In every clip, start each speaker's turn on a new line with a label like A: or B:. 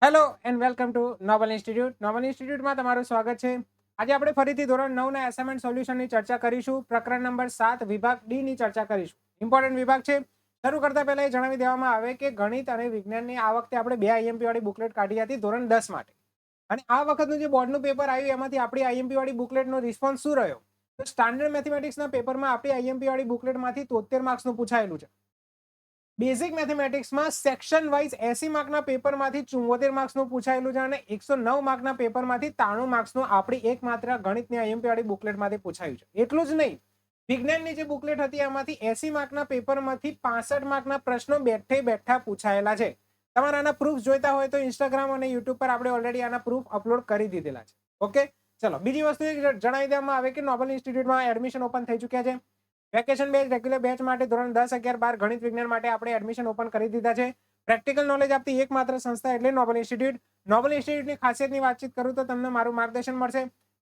A: Hello and welcome to Noble Institute. Noble ઇન્સ્ટિટ્યૂટમાં તમારું સ્વાગત છે. આજે આપણે ફરીથી ધોરણ 9 ના એસાઇનમેન્ટ સોલ્યુશનની ચર્ચા કરીશું. પ્રકરણ નંબર 7 વિભાગ ડી ની ચર્ચા કરીશું. ઇમ્પોર્ટન્ટ વિભાગ છે. શરૂ કરતા પહેલા એ જણાવી દેવામાં આવે કે ગણિત અને વિજ્ઞાનની આ વખતે આપણે 2 આઈએમપી વાળી બુકલેટ કાઢી હતી ધોરણ 10 માટે. અને આ વખતનું જે બોર્ડનું પેપર આવ્યું એમાંથી આપણી આઈએમપી વાળી બુકલેટનો રિસ્પોન્સ શું રહ્યો? તો સ્ટાન્ડર્ડ મેથેમેટિક્સના પેપરમાં આપણી આઈએમપી વાળી બુકલેટમાંથી 73 માર્ક્સનું પૂછાયેલું છે. બેઝિક મેથેમેટિક્સમાં સેક્શન વાઇઝ 80 માર્કના પેપરમાંથી 74 માર્ક્સનું પૂછાયેલું છે અને 109 માર્કના પેપરમાંથી 93 માર્ક્સનું આપણી એકમાત્ર ગણિતની આઈએમપી વાળી બુકલેટમાંથી પૂછાયું છે. એટલું જ નહીં, વિજ્ઞાનની જે બુકલેટ હતી એમાંથી 80 માર્કના પેપરમાંથી 65 માર્કના પ્રશ્નો બેઠે બેઠા પૂછાયેલા છે. તમારે આના પ્રૂફ જોઈતા હોય તો ઇન્સ્ટાગ્રામ અને યુટ્યુબ પર આપણે ઓલરેડી આના પ્રૂફ અપલોડ કરી દીધેલા છે. ઓકે, ચલો બીજી વસ્તુ જણાવી દેવામાં આવે કે નોબલ ઇન્સ્ટિટ્યૂટમાં એડમિશન ઓપન થઈ ચૂક્યા છે. વેકેશન બેચ રેગ્યુલર બેચ માટે ધોરણ 10, 11, 12 ગણિત વિજ્ઞાન માટે આપણે એડમિશન ઓપન કરી દીધા છે. પ્રેક્ટિકલ નોલેજ આપતી એકમાત્ર સંસ્થા એટલે નોબલ ઇન્સ્ટિટ્યૂટ. નોબલ ઇન્સ્ટિટ્યૂટની ખાસિયતની વાતચીત કરું તો તમને મારું માર્ગદર્શન મળશે.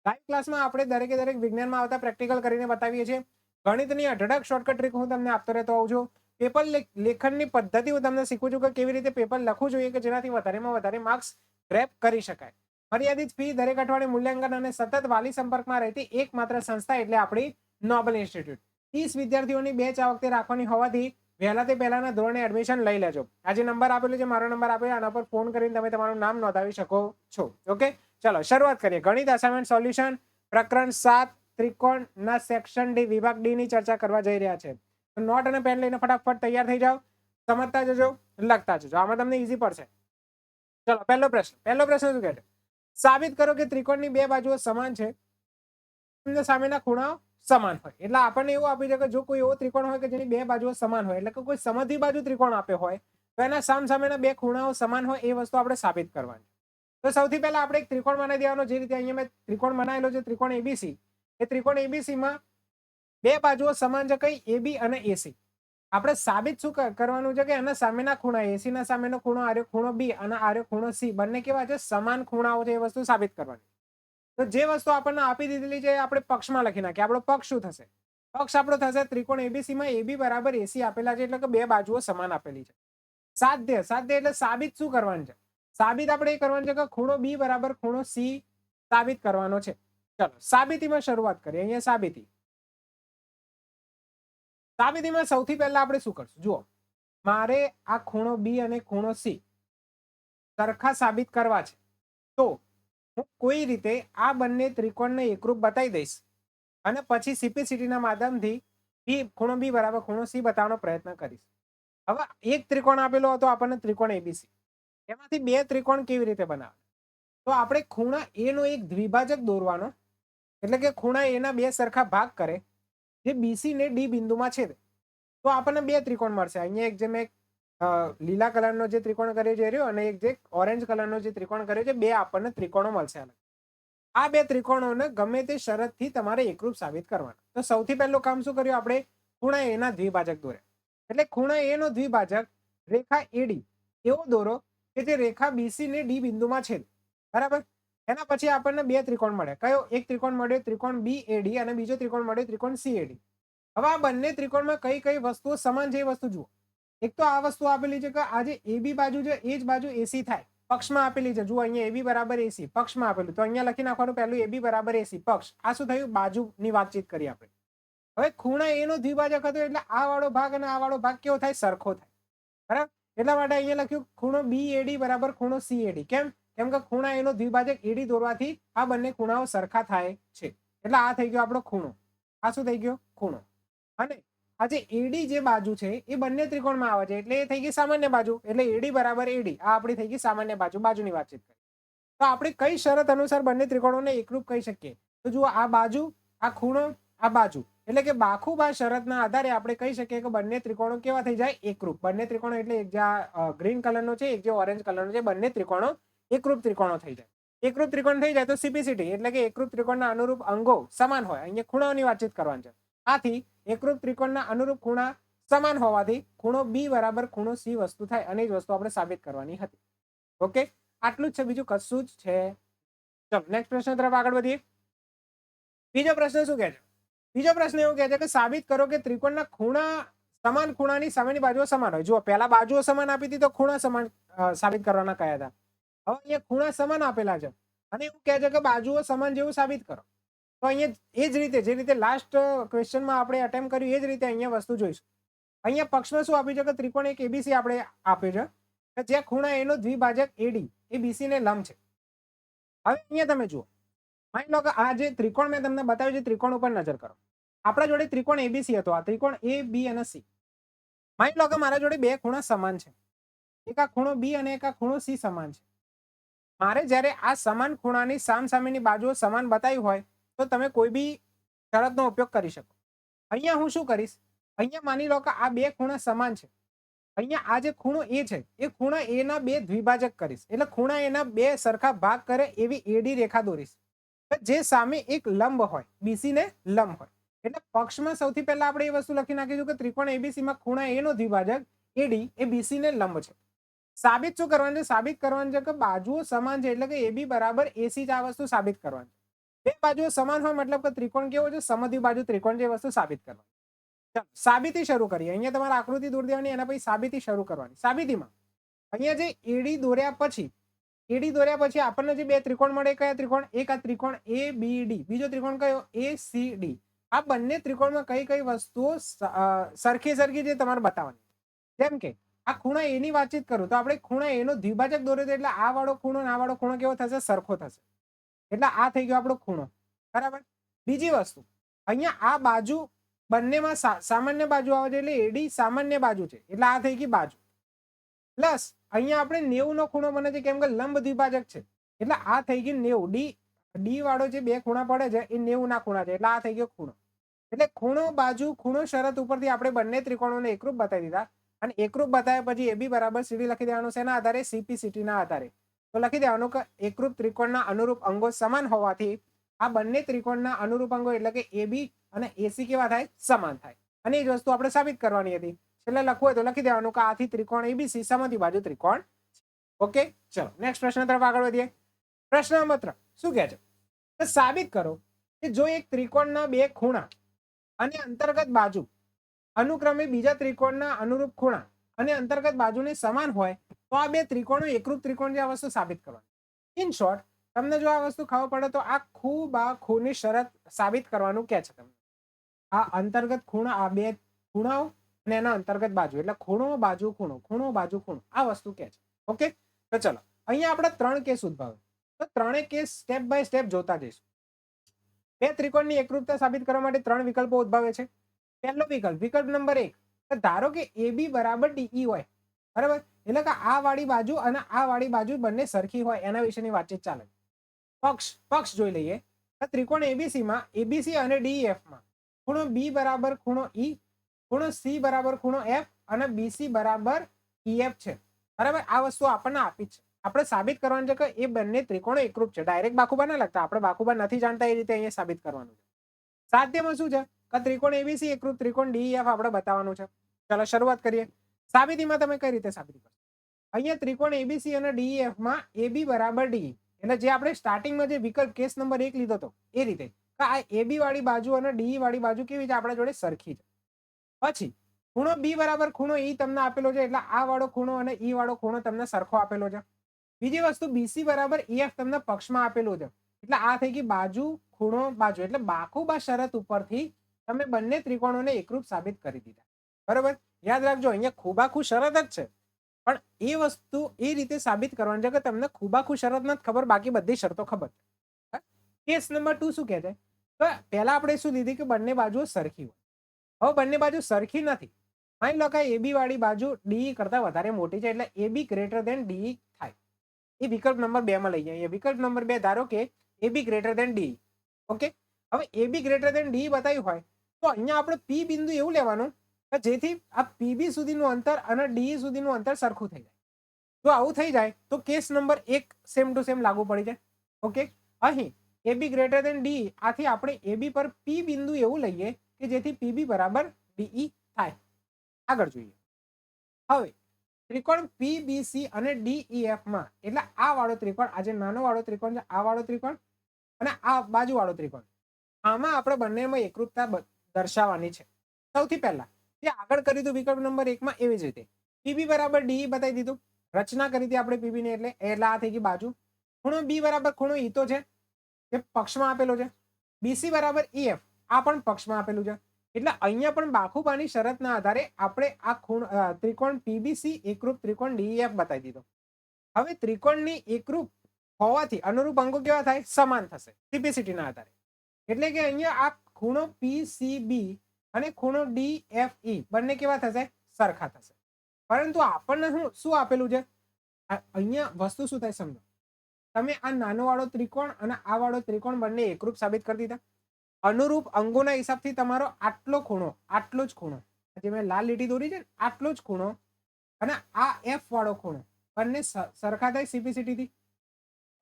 A: લાઈવ ક્લાસમાં આપણે દરેક વિજ્ઞાનમાં આવતા પ્રેક્ટિકલ કરીને બતાવીએ છીએ. ગણિતની અઢળક શોર્ટકટ ટ્રીક હું તમને આપતો રહેતો હોઉં છું. પેપર લેખનની પદ્ધતિ હું તમને શીખું છું કે કેવી રીતે પેપર લખવું જોઈએ કે જેનાથી વધારેમાં વધારે માર્ક્સ ગ્રેપ કરી શકાય. મર્યાદિત ફી, દરેક અઠવાડિયે મૂલ્યાંકન અને સતત વાલી સંપર્કમાં રહેતી એકમાત્ર સંસ્થા એટલે આપણી નોબલ ઇન્સ્ટિટ્યૂટ. 30 વિદ્યાર્થીઓની બેચ આ વખતે રાખવાની હોવાથી વહેલા તે પહેલાના ધોરણે એડમિશન લઈ લેજો. આ જે નંબર આપેલો છે, મારો નંબર આપેલો, આના પર ફોન કરીને તમે તમારું નામ નોંધાવી શકો છો. ઓકે, ચલો શરૂઆત કરીએ. ગણિત અસાઇનમેન્ટ સોલ્યુશન પ્રકરણ 7 ત્રિકોણના સેક્શન ડી વિભાગ ડી ની ચર્ચા કરવા જઈ રહ્યા છે. નોટ અને પેન લઈને ફટાફટ તૈયાર થઈ જાઓ. સમજતા જજો, લખતા જજો, આમાં તમને ઈઝી પડશે. ચલો પહેલો પ્રશ્ન શું કહે છે? સાબિત કરો કે ત્રિકોણની બે બાજુઓ સમાન છે, સામેના ખૂણાઓ સમાન હોય. એટલે આપણને એવું આપી છે કે જો કોઈ એવો ત્રિકોણ હોય કે જેની બે બાજુઓ સમાન હોય, એટલે કે કોઈ સમદ્વિ બાજુ ત્રિકોણ આપ્યો હોય તો એના સામસામેના બે ખૂણાઓ સમાન હોય એ વસ્તુ આપણે સાબિત કરવાની. તો સૌથી પહેલા આપણે એક ત્રિકોણ બનાવી દેવાનો. જે રીતે અહીંયા મેં ત્રિકોણ બનાવેલો છે, ત્રિકોણ એબીસી. એ ત્રિકોણ એબીસી માં બે બાજુઓ સમાન છે, કઈ? એબી અને એસી. આપણે સાબિત શું કરવાનું છે કે એના સામેના ખૂણા, એસી ના સામેનો ખૂણો આર્યો ખૂણો બી અને આર્યો ખૂણો સી, બંને કેવા છે? સમાન ખૂણાઓ છે. એ વસ્તુ સાબિત કરવાની. તો જે વસ્તુ આપણને આપી દીધેલી છે આપણે પક્ષમાં લખી નાખીએ. આપણો પક્ષ શું થશે? પક્ષ આપણો થશે ત્રિકોણ એબીસી માં એબી બરાબર એસી આપેલા છે, એટલે કે બે બાજુઓ સમાન આપેલી છે. સાધ્ય એટલે સાબિત શું કરવાનું છે? સાબિત આપણે એ કરવાનું છે કે ખૂણો બી બરાબર ખૂણો સી સાબિત કરવાનો છે. ચલો સાબિતીમાં શરૂઆત કરીએ. અહીંયા સાબિતીમાં સૌથી પહેલા આપણે શું કરશું? જુઓ, મારે આ ખૂણો બી અને ખૂણો સી સરખા સાબિત કરવા છે. તો હું કોઈ રીતે આ બંને ત્રિકોણને એકરૂપ બતાવી દઈશ અને પછી સીપીસીટીના માધ્યમથી ખૂણો બી બરાબર ખૂણો સી બતાવવાનો પ્રયત્ન કરીશ. હવે એક ત્રિકોણ આપેલો હતો આપણને, ત્રિકોણ એબીસી. એમાંથી બે ત્રિકોણ કેવી રીતે બનાવે? તો આપણે ખૂણા એ નો એક દ્વિભાજક દોરવાનો, એટલે કે ખૂણા એના બે સરખા ભાગ કરે જે બીસી ને ડી બિંદુમાં છેદે. તો આપણને બે ત્રિકોણ મળશે. અહીંયા એક જે મેં લીલા કલરનો જે ત્રિકોણ કર્યો છે રહ્યો અને એક જે ઓરેન્જ કલરનો જે ત્રિકોણ કર્યો છે, બે આપણને ત્રિકોણો મળશે. આ બે ત્રિકોણોને ગમે તે શરતથી તમારે એકરૂપ સાબિત કરવાના. તો સૌથી પહેલું કામ શું કર્યું આપણે? ખૂણા એ ના દ્વિભાજક દોર્યા. એટલે ખૂણા એ નો દ્વિભાજક રેખા એડી એવો દોરો કે જે રેખા બીસી ને ડી બિંદુમાં છેદે. બરાબર. એના પછી આપણને બે ત્રિકોણ મળે. કયો? એક ત્રિકોણ મળ્યો ત્રિકોણ બી એડી અને બીજો ત્રિકોણ મળ્યો ત્રિકોણ સી એડી. હવે આ બંને ત્રિકોણમાં કઈ કઈ વસ્તુઓ સમાન છે એ વસ્તુ જુઓ. એક તો આ વસ્તુ આપેલી છે કે આ જે એબી બાજુ છે એ જ બાજુ એસી થાય. પક્ષમાં આપેલી છે. જુઓ, અહીંયા એબી બરાબર એસી પક્ષમાં આપેલું, તો અહીંયા લખી નાખવાનું પહેલું એબી બરાબર એસી પક્ષ. આ શું થયું? બાજુની વાતચીત કરી આપણે. હવે ખૂણા એ નો દ્વિભાજક હતો એટલે આ વાળો ભાગ અને આ વાળો ભાગ કેવો થાય? સરખો થાય. બરાબર. એટલા માટે અહીંયા લખ્યું ખૂણો બી એડી બરાબર ખૂણો સી એડી. કેમ? કેમ કે ખૂણા એનો દ્વિભાજક એડી દોરવાથી આ બંને ખૂણાઓ સરખા થાય છે. એટલે આ થઈ ગયો આપણો ખૂણો. આ શું થઈ ગયો? ખૂણો. અને આ જે એડી જે બાજુ છે એ બંને ત્રિકોણમાં આવે છે, એટલે એ થઈ ગઈ સામાન્ય બાજુ. એટલે એડી બરાબર એડી આ આપણી થઈ ગઈ સામાન્ય બાજુ. બાજુની વાતચીત કરી. તો આપણે કઈ શરત અનુસાર બંને ત્રિકોણોને એકરૂપ કહી શકીએ? તો જુઓ, આ બાજુ, આ ખૂણો, આ બાજુ, એટલે કે બાખુબા શરતના આધારે આપણે કહી શકીએ કે બંને ત્રિકોણો કેવા થઈ જાય? એકરૂપ. બંને ત્રિકોણો એટલે એક જે ગ્રીન કલરનો છે, એક જે ઓરેન્જ કલરનો છે, બંને ત્રિકોણો એકરૂપ ત્રિકોણો થઈ જાય. એકરૂપ ત્રિકોણ થઈ જાય તો સીપીસીટી એટલે કે એકરૂપ ત્રિકોણના અનુરૂપ અંગો સમાન હોય. અહીંયા ખૂણાઓની વાતચીત કરવાની છે. આથી એકરૂપ ત્રિકોણના અનુરૂપ ખૂણા સમાન હોવાથી ખૂણો બી બરાબર ખૂણો સી વસ્તુ થાય અને એ જ વસ્તુ આપણે સાબિત કરવાની હતી. ઓકે, આટલું જ છે, બીજું કશું જ છે. ચલો નેક્સ્ટ પ્રશ્ન તરફ આગળ વધીએ. બીજો પ્રશ્ન શું કહે છે? બીજો પ્રશ્ન એવું કહે છે કે સાબિત કરો કે ત્રિકોણના ખૂણા સમાન ખૂણાની સામેની બાજુઓ સમાન હોય. જુઓ, પહેલા બાજુઓ સમાન આપી હતી તો ખૂણા સમાન સાબિત કરવાના કયા હતા. હવે અહીંયા ખૂણા સમાન આપેલા છે અને એવું કહે છે કે બાજુઓ સમાન જેવું સાબિત કરો. તો અહીંયા એ જ રીતે જે રીતે લાસ્ટ ક્વેશ્ચનમાં આપણે અટેમ્પ્ટ કર્યું એ જ રીતે અહીંયા વસ્તુ જોઈશું. અહીંયા પક્ષમાં શું આપ્યું છે કે ત્રિકોણ એક એબીસી આપણે આપ્યું છે કે જે ખૂણા એનો દ્વિભાજક એડી એ બીસી ને લંબ છે. હવે અહીંયા તમે જુઓ, માની લો કે આ જે ત્રિકોણ મેં તમને બતાવ્યું છે ત્રિકોણ ઉપર નજર કરો. આપણા જોડે ત્રિકોણ એબીસી હતો, આ ત્રિકોણ એ બી અને સી. માની લો કે મારા જોડે બે ખૂણા સમાન છે, એક આ ખૂણો બી અને એક આ ખૂણો સી સમાન છે. મારે જ્યારે આ સમાન ખૂણાની સામસામેની બાજુઓ સમાન બતાવી હોય તો તમે કોઈ બી શરતનો ઉપયોગ કરી શકો. અહીંયા હું શું કરીશ, અહીંયા માની લો કે આ બે ખૂણા સમાન છે, અહીંયા આ જે ખૂણો એ છે એ ખૂણા એના બે દ્વિભાજક કરીશ, એટલે ખૂણા એના બે સરખા ભાગ કરે એવી એડી રેખા દોરીશ જે સામે એક લંબ હોય, બીસી ને લંબ હોય. એટલે પક્ષમાં સૌથી પહેલા આપણે એ વસ્તુ લખી નાખીશું કે ત્રિકોણ એબીસી માં ખૂણા એ નો દ્વિભાજક એડી એ બીસી ને લંબ છે. સાબિત શું કરવાનું છે, સાબિત કરવાનું છે કે બાજુઓ સમાન છે, એટલે કે એબી બરાબર એસી જ આ વસ્તુ સાબિત કરવાની. બે બાજુઓ સમાન હોય મતલબ કે ત્રિકોણ કેવો છે, સમદ્વિ બાજુ ત્રિકોણ, જે વસ્તુ સાબિત કરવાની. ચાલો સાબિતી શરૂ કરીએ. અહીંયા તમારે આકૃતિ દોરી દેવાની, એના પછી સાબિતી શરૂ કરવાની. સાબિતીમાં અહીંયા જે એડી દોર્યા પછી આપણને જે બે ત્રિકોણ મળે, કયા ત્રિકોણ, એક આ ત્રિકોણ એ બી ડી, બીજો ત્રિકોણ કયો એ સી ડી. આ બંને ત્રિકોણમાં કઈ કઈ વસ્તુઓ સરખી જે તમારે બતાવવાની. જેમ કે આ ખૂણા એ ની વાતચીત કરું તો આપણે ખૂણા એ નો દ્વિભાજક દોર્યો તો એટલે આ વાળો ખૂણો અને આ વાળો ખૂણો કેવો થશે, સરખો થશે. એટલે આ થઈ ગયો આપણો ખૂણો, બરાબર. બીજી વસ્તુ, અહીંયા આ બાજુ બંનેમાં સામાન્ય બાજુ આવે છે, એટલે એડી સામાન્ય બાજુ છે, એટલે આ થઈ ગઈ બાજુ. પ્લસ અહીંયા આપણે 90 નો ખૂણો બને છે, કેમ કે લંબ દ્વિભાજક છે, એટલે આ થઈ ગયું 90. ડી વાળો જે બે ખૂણા પડે છે એ 90 ના ખૂણા છે, એટલે આ થઈ ગયો ખૂણો. એટલે ખૂણો બાજુ ખૂણો શરત ઉપરથી આપણે બંને ત્રિકોણોને એકરૂપ બતાવી દીધા. અને એકરૂપ બતાવ્યા પછી એબી બરાબર સીડી લખી દેવાનું છે, એના આધારે સીપી સીટી ના આધારે. તો લખી દેવાનું કે એકરૂપ ત્રિકોણના અનુરૂપ અંગો સમાન હોવાથી આ બંને ત્રિકોણના અનુરૂપ અંગો એટલે કે એબી અને એસી કેવા થાય, સમાન થાય. અને એ જ વસ્તુ આપણે સાબિત કરવાની હતી. છેલ્લે લખવું હોય તો લખી દેવાનું કે આથી ત્રિકોણ એબીસી સમદ્વિ બાજુ ત્રિકોણ. ઓકે, ચલો નેક્સ્ટ પ્રશ્ન તરફ આગળ વધીએ. પ્રશ્ન નંબર 3 શું કહે છે, સાબિત કરો કે જો એક ત્રિકોણના બે ખૂણા અને અંતર્ગત બાજુ અનુક્રમે બીજા ત્રિકોણના અનુરૂપ ખૂણા અને અંતર્ગત બાજુને સમાન હોય તો આ બે ત્રિકોણો એકરૂપ ત્રિકોણ છે. આ વસ્તુ સાબિત કરવાની. ઇન શોર્ટ, તમને જો આ વસ્તુ ખબર પડે તો આ ખૂની શરત સાબિત કરવાનું કે છે તમને. આ અંતર્ગત ખૂણા, આ બે ખૂણાઓ અને એના અંતર્ગત બાજુ, એટલે ખૂણો બાજુ ખૂણો, ખૂણો બાજુ ખૂણો, આ વસ્તુ કે છે. ઓકે, તો ચલો અહીંયા આપણે 3 કેસ ઉદ્ભવે, તો ત્રણે કેસ સ્ટેપ બાય સ્ટેપ જોતા જઈશું. બે ત્રિકોણની એકરૂપતા સાબિત કરવા માટે 3 વિકલ્પો ઉદ્ભવે છે. પહેલો વિકલ્પ નંબર 1, ધારો કે AB બરાબર DE હોય, બરાબર, એટલે કે આ વાળી બાજુ અને આ વાળી બાજુ બંને સરખી હોય, એના વિશેની વાતચીત ચાલે. પક્ષ જોઈ લઈએ. ત્રિકોણ એબીસી માં એબીસી અને DEF માં ખૂણો B બરાબર ખૂણો E, ખૂણો C બરાબર ખૂણો F અને BC બરાબર EF છે, બરાબર. આ વસ્તુ આપણને આપી છે. આપણે સાબિત કરવાનું છે કે એ બંને ત્રિકોણો એકરૂપ છે. ડાયરેક્ટ બાકુબા ના લખતા, આપણે બાકુબા નથી જાણતા એ રીતે અહીંયા સાબિત કરવાનું છે. સાધ્યમાં શું છે કે ત્રિકોણ એબીસી એકરૂપ ત્રિકોણ DEF આપણે બતાવવાનું છે. ચાલો શરૂઆત કરીએ. સાબિતીમાં તમે કઈ રીતે સાબિત કરશો? અહીંયા ત્રિકોણ એબીસી અને DEF માં AB બરાબર DE, એટલે જે આપણે સ્ટાર્ટિંગમાં જે વિકલ્પ કેસ નંબર 1 લીધો હતો એ રીતે કે આ AB વાળી બાજુ અને DE વાળી બાજુ કેવી છે, આપણા જોડે સરખી છે. પછી ખૂણો B બરાબર ખૂણો E તમને આપેલો છે, એટલે આ વાળો ખૂણો અને E વાળો ખૂણો તમને સરખો આપેલો છે. બીજી વસ્તુ BC બરાબર EF તમને પક્ષમાં આપેલું છે, એટલે આ થઈ ગઈ બાજુ ખૂણો બાજુ, એટલે બાકુબા શરત ઉપરથી તમે બંને ત્રિકોણોને એકરૂપ સાબિત કરી દીધા. બરોબર, યાદ રાખજો અહીંયા ખૂબાખૂ શરત જ છે, પણ એ વસ્તુ એ રીતે સાબિત કરવાની છે કે તમને ખૂબાખૂ શરત નથી ખબર, બાકી બધી શરતો ખબર. કેસ નંબર 2 શું કહે છે, તો પહેલા આપણે શું લીધી કે બંને બાજુઓ સરખી હોય. હવે બંને બાજુ સરખી નથી. માની લો કે AB વાળી બાજુ DE કરતા વધારે મોટી છે, એટલે AB ગ્રેટર ધેન DE થાય. એ વિકલ્પ નંબર 2 માં લઈ જાય. વિકલ્પ નંબર 2 ધારો કે AB greater than DE. Okay, હવે AB ગ્રેટર ધેન DE બતાવ્યું હોય તો અહીંયા આપણે P બિંદુ એવું લેવાનું કે જેથી આ PB સુધીનું અંતર અને DE સુધીનું અંતર સરખું થઈ જાય. જો આવું થઈ જાય તો case number 1 same to same લાગુ પડી જાય. ઓકે, અહીં AB ગ્રેટર ધેન DE, આથી આપણે AB પર P બિંદુ એવું લઈએ કે જેથી PB બરાબર DE થાય. આગળ જોઈએ. હવે ત્રિકોણ PBC અને DEF માં, એટલે આ વાળો ત્રિકોણ, આ જે નાનો વાળો ત્રિકોણ છે, આ વાળો ત્રિકોણ અને આ બાજુ વાળો ત્રિકોણ, આમાં આપણે બંનેમાં એકરૂપતા દર્શાવવાની છે. સૌથી પહેલા જે આગળ કર્યું હતું વિકલ્પ નંબર 1 માં એવી જ રીતે PB બરાબર DE બતાવી દીધું. રચના કરી હતી આપણે પીબી ની, એટલે આ થઈ ગઈ બાજુ. ખૂણો બી બરાબર ખૂણો ઈ તો છે જે પક્ષમાં આપેલો છે. બીસી બરાબર ઈએફ આ પણ પક્ષમાં આપેલું છે. એટલે અહીંયા પણ બાખુબાની શરતના આધારે આપણે આ ત્રિકોણ પીબીસી એકરૂપ ત્રિકોણ ડીઈએફ બતાવી દીધો. હવે ત્રિકોણની એકરૂપ હોવાથી અનુરૂપ અંગો કેવા થાય? સમાન થશે સિમ્પ્લિસિટીના આધારે. એટલે કે અહીંયા આ ખૂણો પીસીબી અને ખૂણો ડીએફઈ બંને કેવા થશે? સરખા થશે. પરંતુ આપણને શું આપેલું છે? અહીંયા વસ્તુ શું થાય સમજો. તમે આ નાનો વાળો ત્રિકોણ અને આ વાળો ત્રિકોણ બંને એકરૂપ સાબિત કરી દીધા. અનુરૂપ અંગોના હિસાબથી તમારો આટલો ખૂણો, આટલો જ ખૂણો, જે મેં લાલ લીટી દોરી છે ને, આટલો જ ખૂણો અને આ એફ વાળો ખૂણો બંને સરખા થાય સિમ્પ્લિસિટીથી.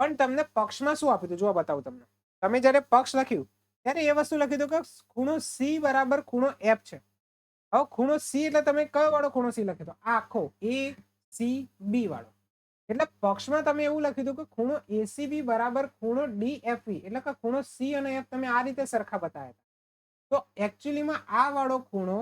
A: પણ તમને પક્ષમાં શું આપ્યું હતું? જો બતાવું તમને. તમે જ્યારે પક્ષ લખ્યું ત્યારે એ વસ્તુ લખી દો કે ખૂણો સી બરાબર ખૂણો એફ છે. હવે ખૂણો સી એટલે તમે કયો વાળો ખૂણો સી લખ્યો હતો? આખો એ સી બી વાળો. એટલે પક્ષમાં તમે એવું લખ્યું હતું કે ખૂણો એસીબી બરાબર ખૂણો ડીએફઈ, એટલે કે ખૂણો સી અને એફ તમે આ રીતે સરખા બતાવ્યા હતા. તો એકચ્યુઅલીમાં આ વાળો ખૂણો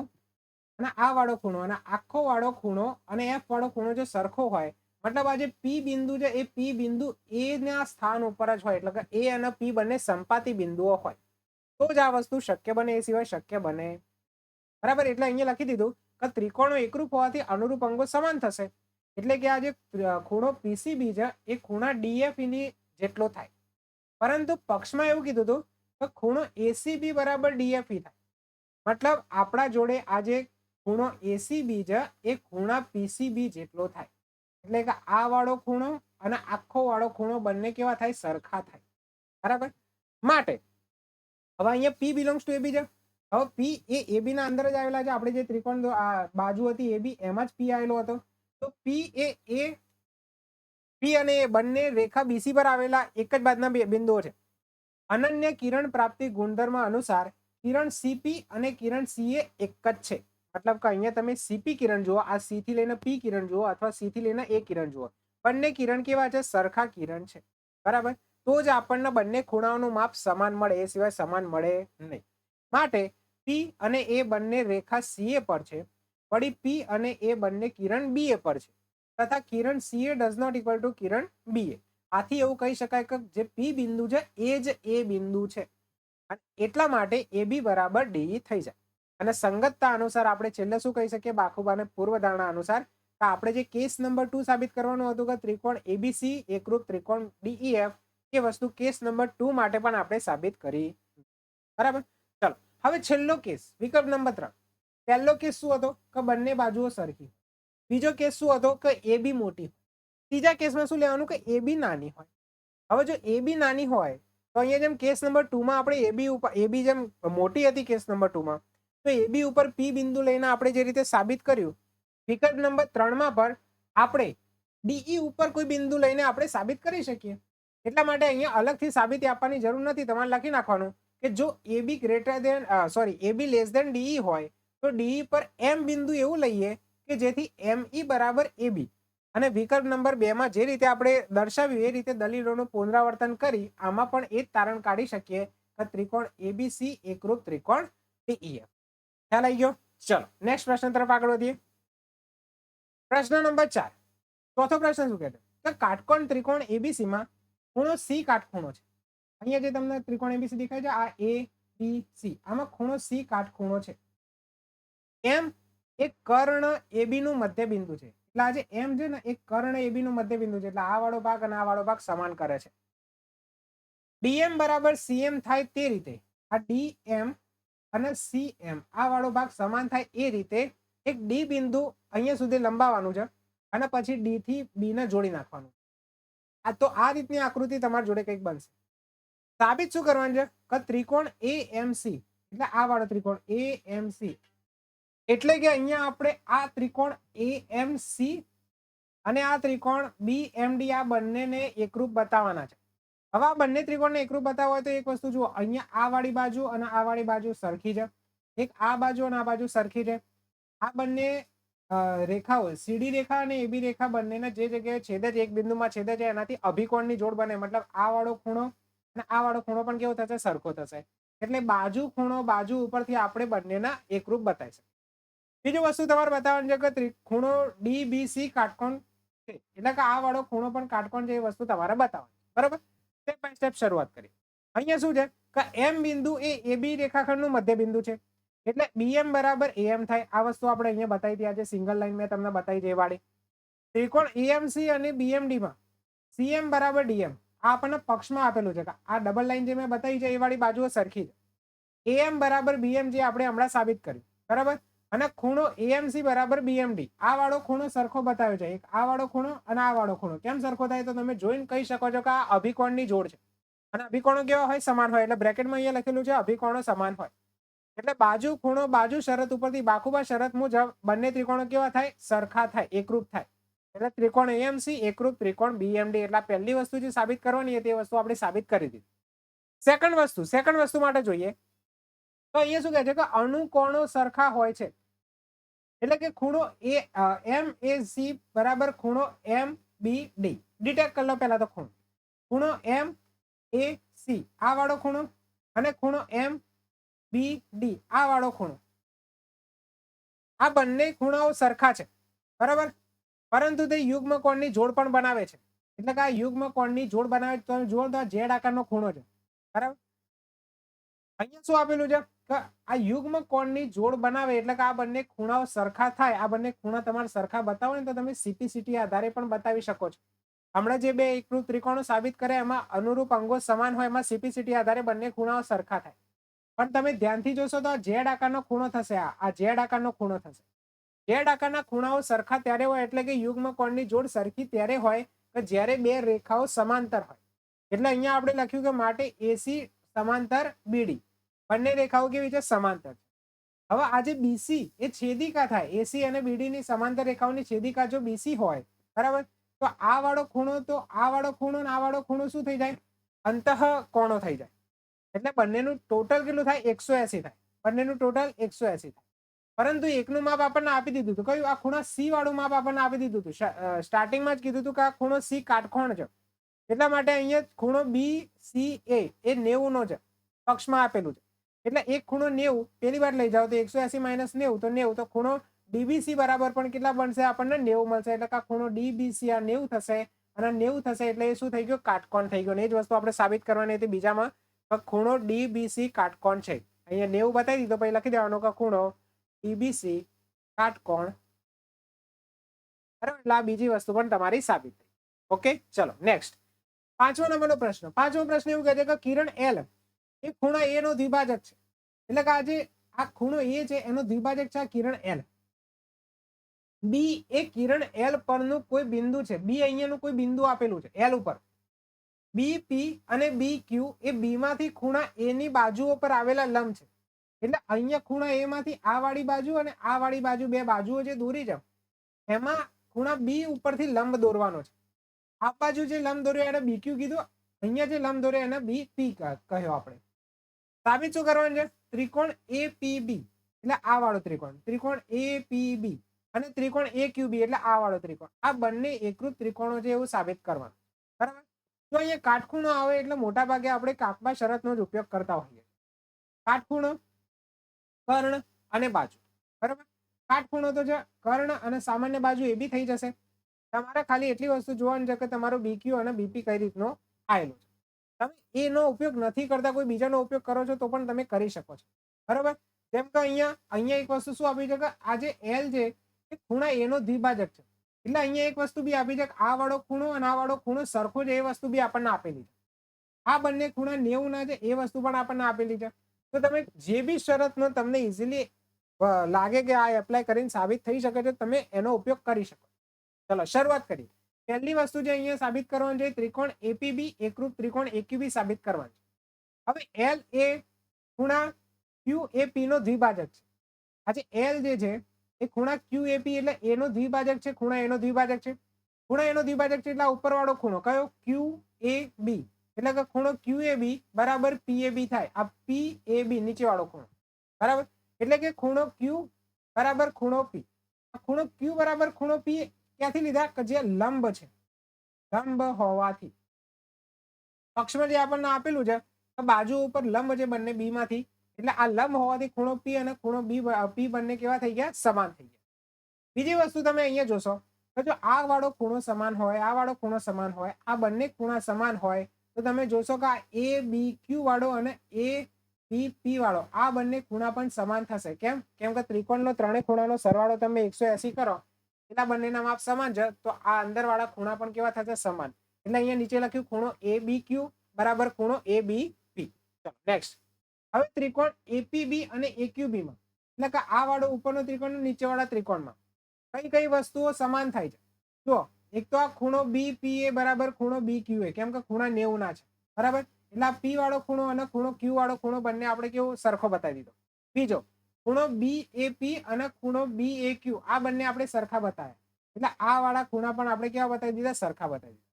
A: અને આ વાળો ખૂણો અને આખો વાળો ખૂણો અને એફ વાળો ખૂણો જો સરખો હોય, મતલબ આ જે પી બિંદુ છે એ પી બિંદુ એ ના સ્થાન ઉપર જ હોય, એટલે કે એ અને પી બંને સંપાતી બિંદુઓ હોય તો જ આ વસ્તુ શક્ય બને, એ સિવાય શક્ય બને. બરાબર. એટલે અહીંયા લખી દીધું કે ત્રિકોણો એકરૂપ હોવાથી અનુરૂપ અંગો સમાન થશે. એટલે કે આ જે ખૂણો પીસીબી છે એ ખૂણા ડીએફઈ ની જેટલો થાય. પરંતુ પક્ષમાં એવું કીધું હતું કે ખૂણો એસીબી બરાબર ડીએફઈ થાય. મતલબ આપણા જોડે આ જે ખૂણો એસીબી છે એ ખૂણા પીસીબી જેટલો થાય. એટલે કે આ વાળો ખૂણો અને આખો વાળો ખૂણો બંને કેવા થાય? સરખા થાય. બરાબર. માટે હવે અહીંયા પી બિલોંગ્સ ટુ એબી છે. હવે પી એ એબી ના અંદર જ આવેલા છે. આપણે જે ત્રિકોણ બાજુ હતી એબી એમાં જ પી આવેલો હતો. તો પી અને એ બંને રેખા બીસી પર આવેલા એક જ બાજુના બિંદુઓ છે. અનન્ય કિરણ પ્રાપ્તિ ગુણધર્મ અનુસાર કિરણ સીપી અને કિરણ સીએ એક જ છે. મતલબ કે અહીંયા તમે સીપી કિરણ જુઓ, આ સી થી લઈને પી કિરણ જુઓ અથવા સી થી લઈને એ કિરણ જુઓ, બંને કિરણ કેવા છે? સરખા કિરણ છે. બરાબર. તો જ આપણને બંને ખૂણાઓનું માપ સમાન મળે, એ સિવાય સમાન મળે નહીં. માટે પી અને એ બંને રેખા સીએ પર છે. વળી પી અને એ બંને કિરણ બીએ પર છે તથા કિરણ CA does not equal to કિરણ બીએ. આથી એવું કહી શકાય કે જે પી બિંદુ છે એ જ એ બિંદુ છે. એટલા માટે એ બી બરાબર ડી થઈ જાય. અને સંગતતા અનુસાર આપણે છેલ્લે શું કહી શકીએ? બાખુબાને પૂર્વધારણા અનુસાર કે આપણે જે કેસ નંબર 2 સાબિત કરવાનું હતું કે ત્રિકોણ એબીસી એકરૂપ ત્રિકોણ ડીઈએફ, એ વસ્તુ કેસ નંબર 2 માટે પણ આપણે સાબિત કરી. બરાબર. ચલો હવે છેલ્લો કેસ, વિકલ્પ નંબર 3. પહેલો કેસ શું હતો? કે બંને બાજુઓ સરખી. બીજો કેસ શું હતો? કે એ બી મોટી. ત્રીજા કેસમાં શું લેવાનું? કે એ બી નાની હોય. હવે જો એ બી નાની હોય તો અહીંયા જેમ કેસ નંબર 2 માં આપણે એ બી જેમ મોટી હતી કેસ નંબર 2 માં, તો એ બી ઉપર પી બિંદુ લઈને આપણે જે રીતે સાબિત કર્યું, વિકલ્પ નંબર 3 માં પર આપણે ડીઈ ઉપર કોઈ બિંદુ લઈને આપણે સાબિત કરી શકીએ. એટલા માટે અહીંયા અલગથી સાબિતી આપવાની જરૂર નથી. તમારે લખી નાખવાનું કે જો એ બી ગ્રેટર દેન એ બી લેસ દેન ડીઈ હોય તો ડીઈ પર એમ બિંદુ એવું લઈએ કે જેથી એમઈ બરાબર એ બી. અને વિકલ્પ નંબર 2 માં જે રીતે આપણે દર્શાવ્યું એ રીતે દલીલોનું પુનરાવર્તન કરી આમાં પણ એ જ તારણ કાઢી શકીએ કે ત્રિકોણ એબીસી એકરૂપ ત્રિકોણ ડીઈએફ. ખ્યાલ આવી ગયો? ચલો નેક્સ્ટ પ્રશ્ન તરફ આગળ વધીએ. પ્રશ્ન નંબર 4. ચોથો પ્રશ્ન શું કહે છે? કે કાટકોણ ત્રિકોણ એબીસી માં ખૂણો સી કાટખૂણો છે. અહીંયા જે તમને ત્રિકોણ એબીસી દેખાય છે આ એ બી સી, આમાં ખૂણો સી કાટખૂણો છે. એમ એક કર્ણ એબી નું મધ્ય બિંદુ છે. એટલે આ જે એમ છે ને એક કર્ણ એબી નું મધ્ય બિંદુ છે. એટલે આ વાળો ભાગ અને આ વાળો ભાગ સમાન કરે છે. ડીએમ બરાબર સીએમ થાય તે રીતે આ ડીએમ અને સીએમ આ વાળો ભાગ સમાન થાય એ રીતે એક ડી બિંદુ અહીંયા સુધી લંબાવવાનું છે અને પછી ડી થી બી ને જોડી નાખવાનું. તો આ રીતની આકૃતિ તમારી જોડે કંઈક બનશે. સાબિત શું કરવાનું છે? કે ત્રિકોણ એએમસી, એટલે આ વાળો ત્રિકોણ એએમસી, એટલે કે અહીંયા આપણે આ ત્રિકોણ એએમસી અને આ ત્રિકોણ બીએમડી આ બંનેને એકરૂપ બતાવવાના છે. હવે આ બંને ત્રિકોણને એકરૂપ બતાવવા હોય તો એક વસ્તુ જુઓ, અહીંયા આ વાળી બાજુ અને આ વાળી બાજુ સરખી છે. એક આ બાજુ અને આ બાજુ સરખી છે. આ બંને રેખાઓ સીડી રેખા અને એબી રેખા બંનેને જે જગ્યાએ છેદે છે, એક બિંદુમાં છેદે છે, એનાથી અભિકોણની જોડ બને. મતલબ આ વાળો ખૂણો અને આ વાળો ખૂણો પણ કેવો થશે? સરખો થશે. એટલે બાજુ ખૂણો બાજુ ઉપરથી આપણે બંનેના એકરૂપ બતાવી શકીએ. બીજું વસ્તુ તમારે બતાવવાની છે કે ખૂણો ડીબીસી કાટકોણ છે. એટલે કે આ વાળો ખૂણો પણ કાટકોણ છે એ વસ્તુ તમારે બતાવવાની. બરાબર, સ્ટેપ બાય સ્ટેપ શરૂઆત કરી. અહીંયા શું છે કે એમ બિંદુ એ એબી રેખાખંડનું મધ્ય બિંદુ છે, એટલે બીએમ બરાબર એમ થાય. આ વસ્તુ આપણે અહીંયા બતાવી હતી આજે, સિંગલ લાઈન મેં તમને બતાવી છે એ વાળી. ત્રિકોણ એએમસી અને બીએમડી માં સીએમ બરાબર ડીએમ આ આપણને પક્ષમાં આપેલું છે. આ ડબલ લાઈન જે મેં બતાવી છે એ વાળી બાજુઓ સરખી છે. એએમ બરાબર બીએમ જે આપણે હમણાં સાબિત કર્યું. બરાબર, અને ખૂણો એએમસી બરાબર બીએમડી આ વાળો ખૂણો સરખો બતાવ્યો છે. એક આ વાળો ખૂણો અને આ વાળો ખૂણો કેમ સરખો થાય તો તમે જોઈને કહી શકો છો કે આ અભિકોણની જોડ છે. અને અભિકોણો કેવા હોય? સમાન હોય. એટલે બ્રેકેટમાં અહીંયા લખેલું છે અભિકોણો સમાન હોય. એટલે બાજુ ખૂણો બાજુ શરત ઉપરથી બાકુબા શરત મુજબ બંને ત્રિકોણો કેવા થાય? સરખા થાય, એકરૂપ થાય. એટલે ત્રિકોણ એએમસી એકરૂપ ત્રિકોણ બીએમડી. એટલે પહેલી વસ્તુ જે સાબિત કરવાની હતી એ વસ્તુ આપણે સાબિત કરી દીધી. સેકન્ડ વસ્તુ માટે જોઈએ તો અહીંયા શું કહે છે કે અણુકોણો સરખા હોય છે. એટલે કે ખૂણો એમ એ સી બરાબર ખૂણો એમ બી ડી. ડિટેક્ટ કરી લો પહેલા તો ખૂણો એમ એ સી આ વાળો ખૂણો અને ખૂણો એમ બી ડી આ વાળો ખૂણો, આ બંને ખૂણાઓ સરખા છે. બરાબર, પરંતુ તે યુગ્મ કોણની જોડ પણ બનાવે છે. એટલે કે આ યુગ્મ કોણની જોડ બનાવે તો જુઓ તો ઝેડ આકારનો ખૂણો છે. બરાબર, અહીંયા શું આપેલું છે કે આ યુગ્મ કોણની જોડ બનાવે એટલે કે આ બંને ખૂણાઓ સરખા થાય. આ બંને ખૂણા તમારે સરખા બતાવો ને તો તમે સીપીસીટી આધારે પણ બતાવી શકો છો. હમણાં જે બે એકરૂપ ત્રિકોણો સાબિત કરે એમાં અનુરૂપ અંગો સમાન હોય, એમાં સીપીસીટી આધારે બંને ખૂણાઓ સરખા થાય. પણ તમે ધ્યાનથી જોશો તો આ ઝેડ આકારનો ખૂણો થશે. આ ઝેડ આકારનો ખૂણો થશે. ઝેડ આકારના ખૂણાઓ સરખા ત્યારે હોય એટલે કે યુગ્મ કોણની જોડ સરખી ત્યારે હોય કે જ્યારે બે રેખાઓ સમાંતર હોય. એટલે અહીંયા આપણે લખ્યું કે માટે એસી સમાંતર બીડી બંને રેખાઓ કેવી છે? સમાંતર છે. હવે આ જે બીસી એ છેદિકા થાય. એસી અને બીડી ની સમાંતર રેખાઓની છેદિકા જો બીસી હોય, બરાબર, તો આ વાળો ખૂણો તો આ વાળો ખૂણો અને આ વાળો ખૂણો શું થઈ જાય? અંતઃકોણો થઈ જાય. એટલે બંનેનું ટોટલ કેટલું થાય? 180 થાય. બંનેનું ટોટલ 180 થાય. પરંતુ એકનું માપ આપણને આપી દીધું હતું. કયું? આ ખૂણા સી વાળું માપ આપણને આપી દીધું હતું. સ્ટાર્ટિંગમાં જ કીધું હતું કે આ ખૂણો સી કાટકોણ છે. એટલા માટે અહીંયા ખૂણો બી સી એ 90 નો છે, પક્ષમાં આપેલું છે. એટલે એક ખૂણો 90 પેલી વાર લઈ જાઓ તો 180 માઇનસ 90 તો 90. તો ખૂણો ડીબીસી બરાબર પણ કેટલા બનશે? આપણને 90 મળશે. એટલે કે આ ખૂણો ડીબીસી આ 90 થશે અને 90 થશે એટલે એ શું થઈ ગયું? કાટકોણ થઈ ગયું. એ જ વસ્તુ આપણે સાબિત કરવાની હતી બીજામાં, ખૂણો ડીબીસી કાટકોણ છે. અહીંયા 90 બતાવી દીધો, પછી લખી દેવાનો કે ખૂણો ડીબીસી કાટકોણ. બરાબર, એટલે આ બીજી વસ્તુ પણ તમારી સાબિત થઈ. ઓકે, ચલો નેક્સ્ટ. 5મો નંબરનો પ્રશ્ન. 5મો પ્રશ્ન એવું કહે છે કે કિરણ એલ એ ખૂણા એ નો દ્વિભાજક છે. એટલે કે આજે આ ખૂણો એ છે એનો દ્વિભાજક છે આ કિરણ એલ. બી એ કિરણ એલ પરનું કોઈ બિંદુ છે. બી અહીંયાનું કોઈ બિંદુ આપેલું છે એલ ઉપર. બી પી અને બી ક્યુ એ બી માંથી ખૂણા એ ની બાજુઓ પર આવેલા લંબ છે. એટલે અહીંયા ખૂણા એ માંથી આ વાળી બાજુ અને આ વાળી બાજુ બે બાજુઓ જે દોરી છે એમાં ખૂણા બી ઉપરથી લંબ દોરવાનો છે. આ બાજુ જે લંબ દોર્યો એને બી ક્યુ કીધું, અહીંયા જે લંબ દોર્યો એને બી પી કહ્યો. આપણે સાબિત શું કરવાનું છે? ત્રિકોણ એપીબી એટલે આ વાળો ત્રિકોણ એપીબી અને ત્રિકોણ એક્યુબી એટલે આ વાળો ત્રિકોણ, આ બંને એકરૂપ ત્રિકોણો છે એવું સાબિત કરવાનું. બરાબર, તો અહીંયા કાટખૂણો આવે એટલે મોટા ભાગે આપણે કાકબા શરતનો જ ઉપયોગ કરતા હોઈએ. કાટખૂણો, કર્ણ અને બાજુ. બરાબર, કાટખૂણો તો છે કર્ણ અને સામાન્ય બાજુ એ બી થઈ જશે. તમારે ખાલી એટલી વસ્તુ જોવાની છે કે તમારો બીક્યુ અને બીપી કઈ રીતનો આવેલો છે. તમે એનો ઉપયોગ નથી કરતા, કોઈ બીજાનો ઉપયોગ કરો છો તો પણ તમે કરી શકો છો. બરાબર, જેમ કે અહીંયા એક વસ્તુ શું આપી છે કે આ જે એલ છે એ ખૂણા એનો દ્વિભાજક છે. એટલે અહીંયા એક વસ્તુ બી આપી છે કે આ વાળો ખૂણો અને આ વાળો ખૂણો સરખો છે એ વસ્તુ બી આપણને આપેલી છે. આ બંને ખૂણા 90 ના છે એ વસ્તુ પણ આપણને આપેલી છે. તો તમે જે બી શરતનો તમને ઇઝીલી લાગે કે આ એપ્લાય કરીને સાબિત થઈ શકે છે તમે એનો ઉપયોગ કરી શકો. ચલો શરૂઆત કરીએ. પહેલી વસ્તુ જે અહીંયા સાબિત કરવાની છે ત્રિકોણ એપીબી એકરૂપ ત્રિકોણ એક્યુબી સાબિત કરવાની છે. હવે એલ એ ખૂણા ક્યુ એ પી નો દ્વિભાજક છે. આજે એલ જે છે એ ખૂણા ક્યુ એ પી એટલે એનો દ્વિભાજક છે. ખૂણા એનો દ્વિભાજક છે. ખૂણા એનો દ્વિભાજક છે એટલે ઉપર વાળો ખૂણો કયો? ક્યુ એ બી. એટલે કે ખૂણો ક્યુ એ બી બરાબર પી એ બી થાય. આ પી એ બી નીચે વાળો ખૂણો. બરાબર, એટલે કે ખૂણો ક્યુ બરાબર ખૂણો પી. ખૂણો ક્યુ બરાબર ખૂણો પી ક્યાંથી લીધા? કે જે લંબ છે, લંબ હોવાથી. પક્ષમાં જે આપણને આપેલું છે બાજુ ઉપર લંબ છે બંને બી માંથી, એટલે આ લંબ હોવાથી ખૂણો પી અને ખૂણો પી બંને કેવા થઈ ગયા? સમાન થઈ ગયા. બીજી વસ્તુ તમે અહીંયા જોશો તો જો આ વાળો ખૂણો સમાન હોય, આ વાળો ખૂણો સમાન હોય, આ બંને ખૂણા સમાન હોય તો તમે જોશો કે આ એ બી ક્યુ વાળો અને એ બી પી વાળો આ બંને ખૂણા પણ સમાન થશે. કેમ? કેમ કે ત્રિકોણનો ત્રણેય ખૂણાનો સરવાળો તમે 180 કરો એટલે બંનેના માપ સમાન છે, તો આ અંદર વાળા ખૂણા પણ કેવા થશે? સમાન. એટલે અહીંયા નીચે લખ્યું ખૂણો એ બી ક્યુ બરાબર ખૂણો એ બી પી. ચલો નેક્સ્ટ. હવે ત્રિકોણ એપીબી અને એક્યુબી માં એટલે કે આ વાળો ઉપરનો ત્રિકોણ નીચે વાળા ત્રિકોણમાં કઈ કઈ વસ્તુઓ સમાન થાય છે? જો એક તો આ ખૂણો બીપીએ બરાબર ખૂણો બીક્યુએ, કેમ કે ખૂણા 90 ના છે બરાબર. એટલે આ પી વાળો ખૂણો અને ખૂણો ક્યુ વાળો ખૂણો બંને આપણે કેવો સરખો બતાવી દીધો. બીજો ખૂણો બીએપી અને ખૂણો બીએક્યુ આ બંને આપણે સરખા બતાવ્યા, એટલે આ વાળા ખૂણા પણ આપણે કેવા બતાવી દીધા? સરખા બતાવી દીધા.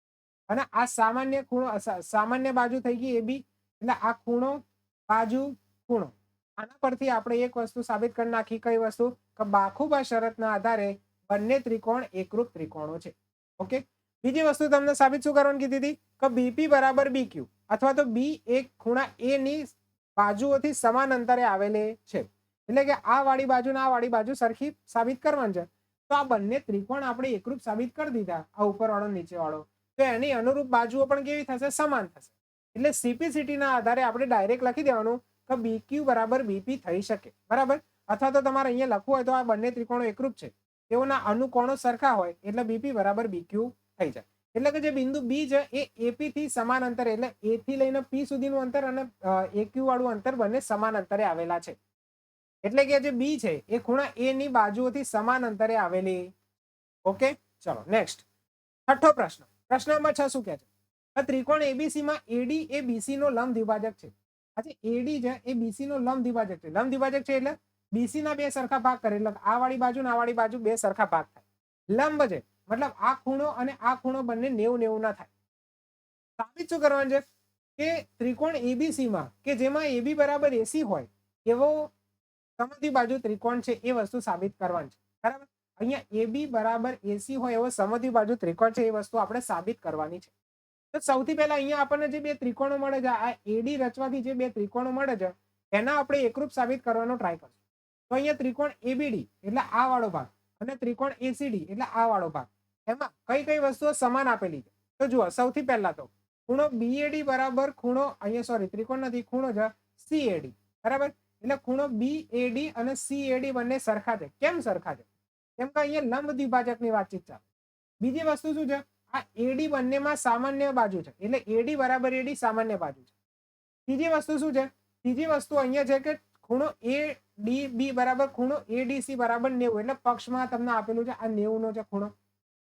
A: અને આ સામાન્ય ખૂણો સામાન્ય બાજુ થઈ ગઈ એબી, એટલે આ ખૂણો બાજુ ખૂણો આના પરથી આપણે એક વસ્તુ સાબિત કરી નાખી. કઈ વસ્તુ? કે બાખુબા શરતના આધારે બંને ત્રિકોણ એકરૂપ ત્રિકોણો છે. ઓકે. બીજી વસ્તુ તમને સાબિત શું કરવાની કીધી હતી? કે બીપી બરાબર બીક્યુ અથવા તો બી એક ખૂણા એ ની બાજુઓથી સમાન અંતરે આવેલી છે, એટલે કે આ વાળી બાજુ ને આ વાળી બાજુ સરખી સાબિત કરવાની છે. તો આ બંને ત્રિકોણ આપણે એકરૂપ સાબિત કરી દીધા, આ ઉપર વાળો નીચે વાળો, તો એની અનુરૂપ બાજુઓ પણ કેવી થશે? સમાન થશે. એટલે સીપીસીટી ના આધારે આપણે ડાયરેક્ટ લખી દેવાનું કે બીક્યુ બરાબર બીપી થઈ શકે બરાબર. અથવા તો તમારે અહીંયા લખવું હોય તો આ બંને ત્રિકોણો એકરૂપ છે, તેઓના અનુકોણો સરખા હોય એટલે બીપી બરાબર બીક્યુ થઈ જાય. એટલે કે જે બિંદુ બી છે એ એપી થી સમાન અંતરે એટલે એ થી લઈને પી સુધીનું અંતર અને એક્યુ વાળું અંતર બંને સમાન અંતરે આવેલા છે. એટલે કે જે બી છે એ ખૂણા એ ની બાજુઓથી સમાન અંતરે આવેલી. ઓકે. ચલો નેક્સ્ટ. છઠ્ઠો પ્રશ્ન. પ્રશ્ન નંબર 6 શું કહે છે? ત્રિકોણ એબીસી માં એડી એ બીસી નો લંબ દ્વિભાજક છે. આજે એડી છે એ બીસી નો લંબ દ્વિભાજક છે. લંબ દ્વિભાજક છે એટલે બીસી ના બે સરખા ભાગ કરે, એટલે આ વાળી બાજુ ને આ વાળી બાજુ બે સરખા ભાગ થાય. લંબ છે મતલબ આ ખૂણો અને આ ખૂણો બંને 90-90 ના થાય. સાબિત શું કરવાનું છે? કે ત્રિકોણ એબીસી માં કે જેમાં એબી બરાબર એસી હોય એવો સમદ્વિ બાજુ ત્રિકોણ છે એ વસ્તુ સાબિત કરવાની છે બરાબર. અહીંયા એબી બરાબર એસી હોય એવો સમદ્વિ બાજુ ત્રિકોણ છે એ વસ્તુ આપણે સાબિત કરવાની છે. તો સૌથી પહેલા અહીંયા આપણને જે બે ત્રિકોણો મળે છે, આ એડી રચવાથી જે બે ત્રિકોણો મળે છે એના આપણે એકરૂપ સાબિત કરવાનો ટ્રાય કરશું. તો અહીંયા ત્રિકોણ એબીડી એટલે આ વાળો ભાગ અને ત્રિકોણ એસીડી એટલે આ વાળો ભાગ, એમાં કઈ કઈ વસ્તુઓ સમાન આપેલી છે? તો જુઓ, સૌથી પહેલા તો ખૂણો બીએડી બરાબર ખૂણો અહીંયા સોરી ત્રિકોણ નથી, ખૂણો છે સીએડી બરાબર. એટલે ખૂણો બીએડી અને સીએડી બંને સરખા છે. કેમ સરખા છે? કેમ કે અહીંયા લંબ દ્વિભાજકની વાતચીત ચાલે. બીજી વસ્તુ શું છે? આ એડી બંનેમાં સામાન્ય બાજુ છે, એટલે એડી બરાબર એડી સામાન્ય બાજુ છે. ત્રીજી વસ્તુ શું છે? ત્રીજી વસ્તુ અહીંયા છે કે ખૂણો એ ડી બી બરાબર ખૂણો એડીસી બરાબર 90, એટલે પક્ષમાં તમને આપેલું છે આ 90 નો છે ખૂણો,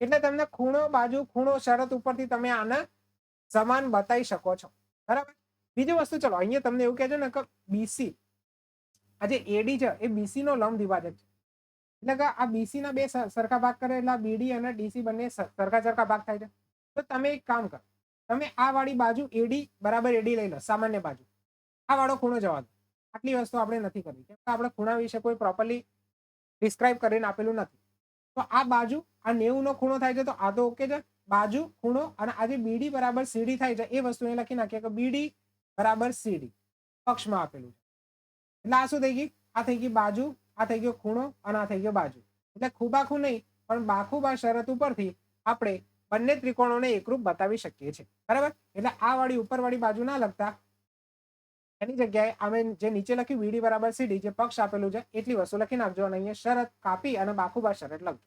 A: એટલે તમને ખૂણો બાજુ ખૂણો શરત ઉપરથી તમે આને સમાન બતાવી શકો છો બરાબર. બીજી વસ્તુ ચલો અહીંયા તમને એવું કહે છે ને કે બીસી આ જે એડી છે એ બીસી નો લંબ દ્વિભાજક છે, એટલે કે આ બીસી ના બે સરખા ભાગ કરે એટલે બીડી અને ડીસી બંને સરખા સરખા ભાગ થાય છે. તો તમે એક કામ કરો, તમે આ વાળી બાજુ એડી બરાબર એડી લઈ લો સામાન્ય બાજુ, આ વાળો ખૂણો જવા દો. આટલી વસ્તુ આપણે નથી કરવી કેમ કે આપણે ખૂણા વિશે કોઈ પ્રોપરલી ડિસ્ક્રાઇબ કરીને આપેલું નથી. તો આ બાજુ આ 90 નો ખૂણો થાય છે, તો આ તો ઓકે છે. બાજુ ખૂણો અને આ જે બીડી બરાબર સીડી થાય છે એ વસ્તુ લખી નાખીએ કે બીડી બરાબર સીડી પક્ષમાં આપેલું છે. એટલે આ શું થઈ ગઈ? આ થઈ ગઈ બાજુ, આ થઈ ગયો ખૂણો અને આ થઈ ગયો બાજુ. એટલે ખૂબાખૂ નહીં પણ બાખુબા શરત ઉપરથી આપણે બંને ત્રિકોણોને એકરૂપ બતાવી શકીએ છીએ બરાબર. એટલે આ વાળી ઉપરવાળી બાજુ ના લખતા એની જગ્યાએ અમે જે નીચે લખ્યું બીડી બરાબર સીડી જે પક્ષ આપેલું છે એટલી વસ્તુ લખી નાખજો અને અહીંયા શરત કાપી અને બાખુબા શરત લખજો.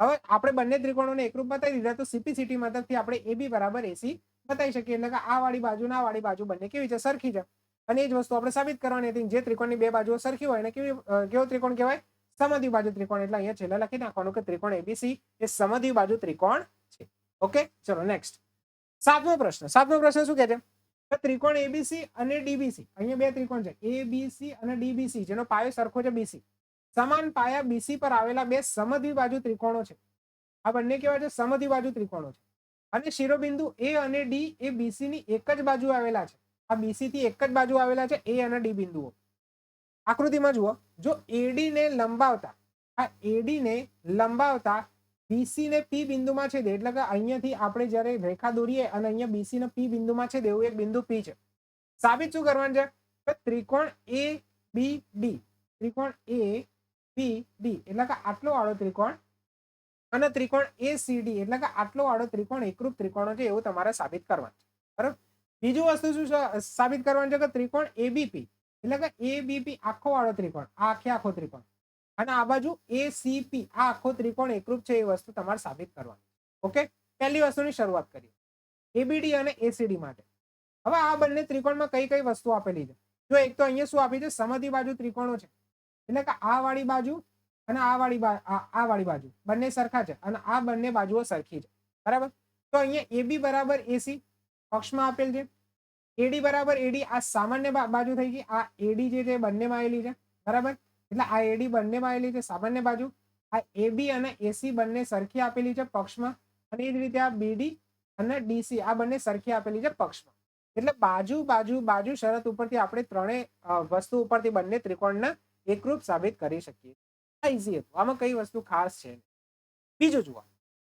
A: હવે આપણે બંને ત્રિકોણોને એકરૂપ બતાવી દીધા, તો સીપીસીટી મદદથી આપણે એબી બરાબર એસી બતાવી શકીએ. એટલે કે આ વાળી બાજુ ના વાળી બાજુ બંને કેવી છે? સરખી છે. અને એ જ વસ્તુ આપણે સાબિત કરવાની હતી. જે ત્રિકોણની બે બાજુઓ સરખી હોય એને કેવો ત્રિકોણ કહેવાય? સમદ્વિ બાજુ ત્રિકોણ. એટલે અહીંયા છેલ્લે લખી નાખવાનું કે ત્રિકોણ એબીસી એ સમદ્વિ બાજુ ત્રિકોણ છે. ઓકે. ચલો નેક્સ્ટ. સાતમો પ્રશ્ન શું કહે છે? ત્રિકોણ એબીસી અને ડીબીસી, અહીંયા બે ત્રિકોણ છે એબીસી અને ડીબીસી જેનો પાયો સરખો છે બીસી, સમાન પાયા બીસી પર આવેલા બે સમદ્વિ બાજુ ત્રિકોણો છે. આ બંને કેવા છે? સમદ્વિ બાજુ ત્રિકોણો છે. અને શિરોબિંદુ એ અને ડી એ બીસી ની એક જ બાજુ આવેલા છે. આ બીસી થી એક જ બાજુ આવેલા છે એ અને ડી બિંદુઓ. આકૃતિમાં જુઓ, જો એડી ને લંબાવતા આ એડી ને લંબાવતા બીસી ને પી બિંદુમાં છેદે, એટલે કે અહીંયાથી આપણે જ્યારે રેખા દોરીએ અને અહીંયા બીસી ને પી બિંદુમાં છેદે એવું એક બિંદુ પી છે. સાબિત શું કરવાનું છે? કે ત્રિકોણ એ બી ડી, ત્રિકોણ એ બી ડી એટલે કે આટલો વાળો ત્રિકોણ અને ત્રિકોણ એસીડી એટલે કે આટલો વાળો ત્રિકોણ એકરૂપ ત્રિકોણો છે એવું તમારે સાબિત કરવાનું છે બરાબર. બીજું વસ્તુ શું સાબિત કરવાનું છે કે ત્રિકોણ એબીપી એટલે કે એબીપી આખો વાળો ત્રિકોણ, આ આખો ત્રિકોણ, અને આ બાજુ એસીપી આ આખો ત્રિકોણ એકરૂપ છે એ વસ્તુ તમારે સાબિત કરવાની. ઓકે, પહેલી વસ્તુની શરૂઆત કરીએ એબીડી અને એસીડી માટે. હવે આ બંને ત્રિકોણમાં કઈ કઈ વસ્તુ આપેલી છે? જો એક તો અહીંયા શું આપી છે, સમદ્વિ બાજુ ત્રિકોણો છે એટલે કે આ વાળી બાજુ અને આ વાળી બાજુ બંને સરખા છે અને આ બંને બાજુઓ સરખી છે બરાબર. તો અહીંયા એબી બરાબર એસી પક્ષમાં આપેલ છે, એડી બરાબર એડી આ સામાન્ય બાજુ થઈ ગઈ, આ એડી જે છે બંનેમાં આવેલી છે બરાબર. એટલે આ એડી બંનેમાં આવેલી છે સામાન્ય બાજુ, આ એબી અને એસી બંને સરખી આપેલી છે પક્ષમાં, અને એ જ રીતે આ બીડી અને ડીસી આ બંને સરખી આપેલી છે પક્ષમાં. એટલે બાજુ બાજુ બાજુ શરત ઉપરથી આપણે ત્રણેય વસ્તુ ઉપરથી બંને ત્રિકોણને એકરૂપ સાબિત કરી શકીએ. આ ઈઝી હતું, આમાં કઈ વસ્તુ ખાસ છે. બીજું જુઓ,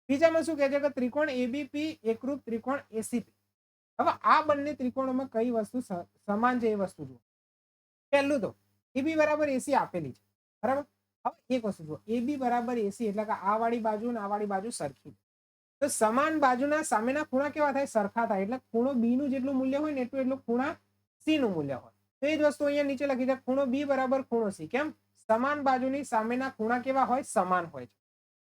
A: બીજામાં શું કહે છે કે ત્રિકોણ એબીપી એકરૂપ ત્રિકોણ એસીપી. હવે આ બંને ત્રિકોણોમાં કઈ વસ્તુ સમાન છે એ વસ્તુ જુઓ. પહેલું તો એબી બરાબર એસી આપેલી છે બરાબર. હવે એક વસ્તુ જુઓ, એબી બરાબર એસી એટલે કે આ વાળી બાજુ અને આ વાળી બાજુ સરખી, તો સમાન બાજુના સામેના ખૂણા કેવા થાય? સરખા થાય. એટલે ખૂણો બી નું જેટલું મૂલ્ય હોય ને એટલું ખૂણા સી નું મૂલ્ય હોય. તો એ જ વસ્તુ અહીંયા નીચે લખી છે, ખૂણો બી બરાબર ખૂણો સી. કેમ? સમાન બાજુની સામેના ખૂણા કેવા હોય? સમાન હોય છે.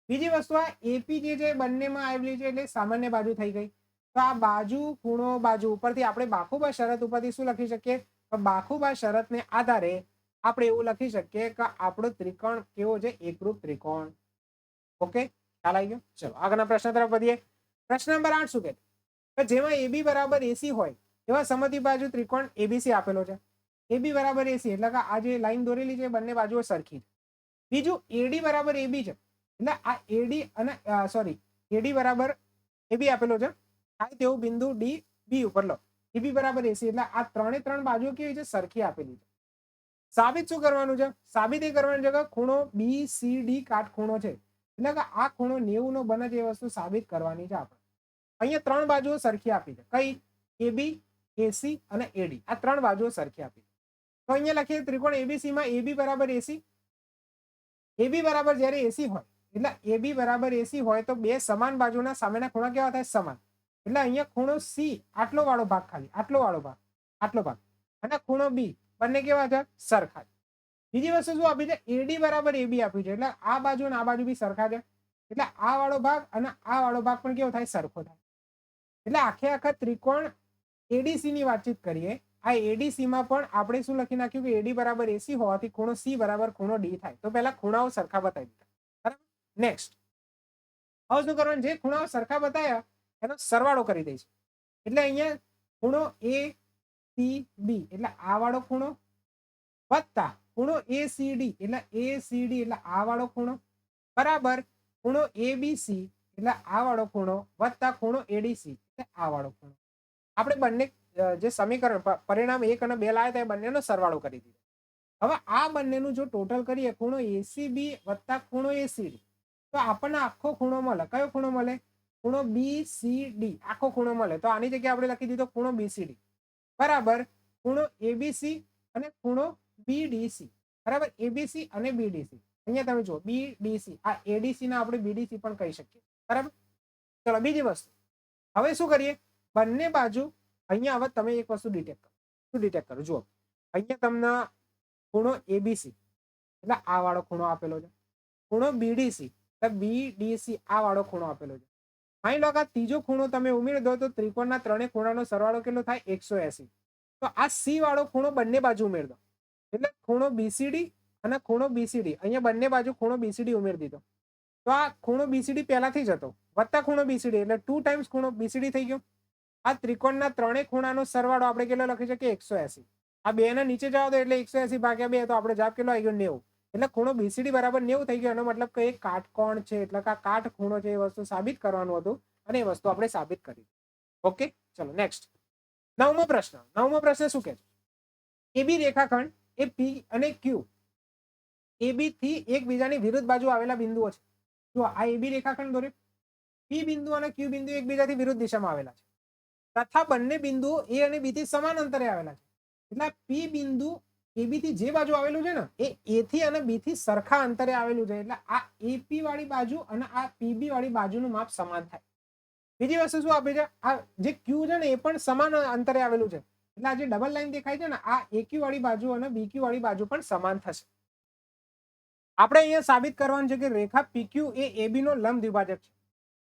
A: બીજી વસ્તુ આ એપી જે છે બંનેમાં આવેલી છે એટલે સામાન્ય બાજુ થઈ ગઈ. તો આ બાજુ ખૂણો બાજુ ઉપરથી આપણે બાખુબા શરત ઉપરથી શું લખી શકીએ? બાખુબા શરતને આધારે આપણે એવું લખી શકીએ કે આપણો ત્રિકોણ કેવો છે? એકરૂપ ત્રિકોણ. ઓકે, ખ્યાલ આવી ગયો? ચલો આગળના પ્રશ્ન તરફ વધીએ. પ્રશ્ન નંબર 8 શું કહે છે? જેમાં એબી બરાબર એસી હોય એવા સમદ્વિ બાજુ ત્રિકોણ એબીસી આપેલો છે. એબી બરાબર એસી એટલે કે આ જે લાઈન દોરેલી છે બંને બાજુઓ સરખી છે. બીજું એડી બરાબર એબી છે એટલે આ એડી અને એડી બરાબર એબી આપેલો છે, થાય તેવું બિંદુ ડી બી ઉપર લો. એબી બરાબર એસી એટલે આ ત્રણ બાજુઓ કેવી છે? સરખી આપેલી છે. સાબિત શું કરવાનું છે? સાબિત એ કરવાનું છે કે ખૂણો બી સી ડી કાટખૂણો છે એટલે કે આ ખૂણો 90 નો બને છે એ વસ્તુ સાબિત કરવાની છે આપણે. અહીંયા ત્રણ બાજુઓ સરખી આપી છે. કઈ? એબી, એસી અને એડી આ ત્રણ બાજુઓ સરખી આપી છે. તો અહીંયા લખીએ ત્રિકોણ એબીસી માં એબી બરાબર એસી. એબી બરાબર જ્યારે એસી હોય એટલે એબી બરાબર એસી હોય તો બે સમાન બાજુના સામેના ખૂણા કેવા થાય? સમાન. એટલે અહીંયા ખૂણો સી આટલો વાળો ભાગ, ખાલી આટલો વાળો ભાગ, આટલો ભાગ, અને ખૂણો બી બંને કેવા છે? સરખા. બીજી વસ્તુ શું આપી છે? એડી બરાબર એબી આપ્યું છે એટલે આ બાજુ અને આ બાજુ બી સરખા છે. એટલે આ વાળો ભાગ અને આ વાળો ભાગ પણ કેવો થાય? સરખો થાય. એટલે આખા ત્રિકોણ એડીસી ની વાતચીત કરીએ. આ એડીસી માં પણ આપણે શું લખી નાખ્યું કે એડી બરાબર એસી હોવાથી ખૂણો સી બરાબર ખૂણો ડી થાય. તો પહેલા ખૂણાઓ સરખા બતાવી દીધા બરાબર. નેક્સ્ટ હવે શું કરવાનું? જે ખૂણાઓ સરખા બતાવ્યા એનો સરવાળો કરી દઈશું. એટલે અહીંયા ખૂણો એ સી બી એટલે આ વાળો ખૂણો વત્તા ખૂણો એસીડી એટલે એસીડી એટલે આ વાળો ખૂણો બરાબર ખૂણો એબીસી એટલે આ વાળો ખૂણો વત્તા ખૂણો એડીસી એટલે આ વાળો ખૂણો. આપણે બંને જે સમીકરણ પરિણામ 1 અને 2 લાવ્યા હતા એ બંનેનો સરવાળો કરી દીધો. હવે આ બંનેનું જો ટોટલ કરીએ ખૂણો એસીબી વત્તા ખૂણો એસીડી તો આપણને આખો ખૂણો મળે. કયો ખૂણો મળે? ખૂણો બીસીડી આખો ખૂણો મળે. તો આની જગ્યાએ આપણે લખી દીધો ખૂણો બીસીડી બરાબર ખૂણો એબીસી અને ખૂણો બીડીસી બરાબર. એબીસી અને બીડીસી અહીંયા તમે જુઓ બીડીસી આ એડીસી ના આપણે બીડીસી પણ કહી શકીએ બરાબર. ચલો બીજી વસ્તુ હવે શું કરીએ? બંને બાજુ અહીંયા હવે તમે એક વસ્તુ ડિટેક્ટ કરો. શું ડિટેક્ટ કરો? જુઓ અહીંયા તમને ખૂણો એબીસી એટલે આ વાળો ખૂણો આપેલો છે, ખૂણો બીડીસી એટલે બીડીસી આ વાળો ખૂણો આપેલો છે. માની લો કે આ ત્રીજો ખૂણો તમે ઉમેરી દો તો ત્રિકોણના ત્રણેય ખૂણાનો સરવાળો કેટલો થાય? 180. તો આ સી વાળો ખૂણો બંને બાજુ ઉમેરી દો એટલે ખૂણો બીસીડી અને ખૂણો બીસીડી અહીંયા બંને બાજુ ખૂણો બીસીડી ઉમેરી દીધો. તો આ ખૂણો બીસીડી પહેલાથી જ હતો વત્તા ખૂણો બીસીડી એટલે 2 ટાઈમ્સ ખૂણો બીસીડી થઈ ગયો. આ ત્રિકોણના ત્રણેય ખૂણાનો સરવાળો આપણે કેટલો લખી શકીએ? 180. આ બે ને નીચે જાવ તો એટલે 180 ભાગ્યા 2 તો આપણે જવાબ કેટલો આવી ગયો? 90. એટલે ખૂણો બીસીડી બરાબર 90 થઈ ગયો. એનો મતલબ કે એક કાટકોણ છે એટલે કે આ કાટખૂણો છે એ વસ્તુ સાબિત કરવાનું હતું અને એ વસ્તુ આપણે સાબિત કરી. ઓકે, ચલો નેક્સ્ટ નવમો પ્રશ્ન શું કહે છે? એબી રેખાખંડ એ પી અને ક્યુ એબી થી એકબીજાની વિરુદ્ધ બાજુ આવેલા બિંદુઓ છે. જો આ એબી રેખાખંડ દોર્યો, પી બિંદુ અને ક્યુ બિંદુ એકબીજાથી વિરુદ્ધ દિશામાં આવેલા છે તથા બંને બિંદુઓ એ અને બી થી સમાન અંતરે આવેલા છે. એટલે પી બિંદુ એબી થી જે બાજુ આવેલું છે ને એ એ થી અને બી થી સરખા અંતરે આવેલું છે, એટલે આ એપી વાળી બાજુ અને આ પીબી વાળી બાજુનું માપ સમાન થાય. બીજી વસ્તુ શું આપી છે, આ જે ક્યુ છે ને એ પણ સમાન અંતરે આવેલું છે, એટલે આ જે ડબલ લાઈન દેખાય છે ને આ એક્યુ વાળી બાજુ અને બીક્યુ વાળી બાજુ પણ સમાન થશે. આપણે અહીંયા સાબિત કરવાનું છે કે રેખા પીક્યુ એ એબી નો લંબ દ્વિભાજક છે.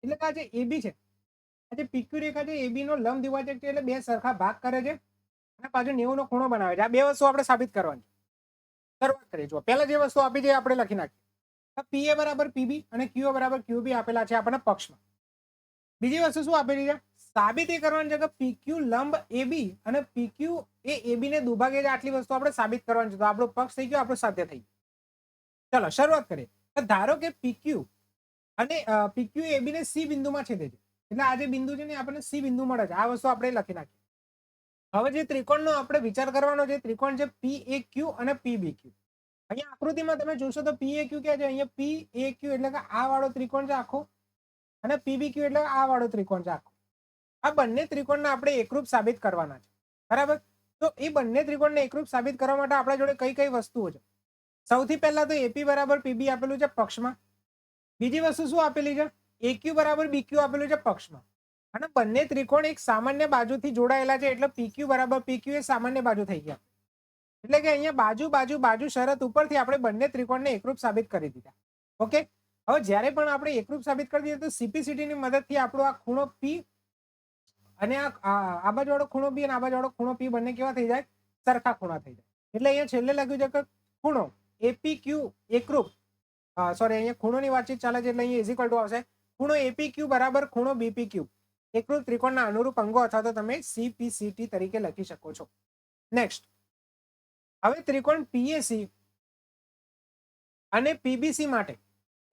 A: એટલે કે આ જે એબી છે, આ જે પીક્યુ રેખા છે એબી નો લંબ દ્વિભાજક છે, એટલે બે સરખા ભાગ કરે છે અને પાછું 90 નો ખૂણો બનાવે છે. આ બે વસ્તુ આપણે સાબિત કરવાની. શરૂઆત કરીએ. જો પહેલા જે વસ્તુ આપી છે આપણે લખી નાખીએ. પીએ બરાબર પીબી અને ક્યુઓ બરાબર ક્યુબી આપેલા છે આપણને પક્ષમાં. બીજી વસ્તુ શું આપેલી છે, સાબિત એ કરવાની છે કે પીક્યુ લંબ એબી અને પીક્યુ એ એબી ને દુભાગે છે. આટલી વસ્તુ આપણે સાબિત કરવાની છે. તો આપણો પક્ષ થઈ ગયો, આપણું સાધ્ય થઈ ગયું. ચલો શરૂઆત કરીએ. ધારો કે પીક્યુ અને પીક્યુ એબી ને સી બિંદુમાં છેદે છે, એટલે આ જે બિંદુ છે ને આપણને સી બિંદુ મળે છે. આ વસ્તુ આપણે લખી નાખીએ. હવે જે ત્રિકોણનો આપણે વિચાર કરવાનો છે, ત્રિકોણ છે પી એ ક્યુ અને પી બી ક્યુ. અહીંયા આકૃતિમાં તમે જોશો તો પી એ ક્યુ ક્યાં છે, અહીંયા પી એ ક્યુ એટલે કે આ વાળો ત્રિકોણ છે આખો, અને પીબી ક્યુ એટલે આ વાળો ત્રિકોણ છે આખો. આ બંને ત્રિકોણને આપણે એકરૂપ સાબિત કરવાના છે, બરાબર. તો એ બંને ત્રિકોણને એકરૂપ સાબિત કરવા માટે આપણા જોડે કઈ કઈ વસ્તુઓ છે. સૌથી પહેલા તો એપી બરાબર પીબી આપેલું છે પક્ષમાં. બીજી વસ્તુ શું આપેલી છે, એક્યુ બરાબર બીક્યુ આપેલું છે પક્ષમાં. અને બંને ત્રિકોણ એક સામાન્ય બાજુથી જોડાયેલા છે, એટલે પીક્યુ બરાબર પીક્યુ એ સામાન્ય બાજુ થઈ ગયા. એટલે કે અહીંયા બાજુ બાજુ બાજુ શરત ઉપરથી આપણે બંને ત્રિકોણને એકરૂપ સાબિત કરી દીધા. ઓકે. હવે જ્યારે પણ આપણે એકરૂપ સાબિત કરી દઈએ તો સીપીસીટી ની મદદથી આપણો આ ખૂણો પી અને આ બાજુ વાળો ખૂણો બી અને આ બાજુ વાળો ખૂણો પી બંને કેવા થઈ જાય, સરખા ખૂણા થઈ જાય. એટલે અહીંયા છેલ્લે લખ્યું છે કે ખૂણો એપી ક્યુ એકરૂપ, સોરી અહીંયા ખૂણોની વાતચીત ચાલે છે એટલે અહીંયા ઇઝ ઇક્વલ ટુ આવશે ખૂણો એપી ક્યુ બરાબર ખૂણો બીપી ક્યુ એકરૂપ ત્રિકોણના અનુરૂપ અંગો અથવા તો તમે સીપીસીટી તરીકે લખી શકો છો. નેક્સ્ટ, હવે ત્રિકોણ પીએસી અને પીબીસી માટે,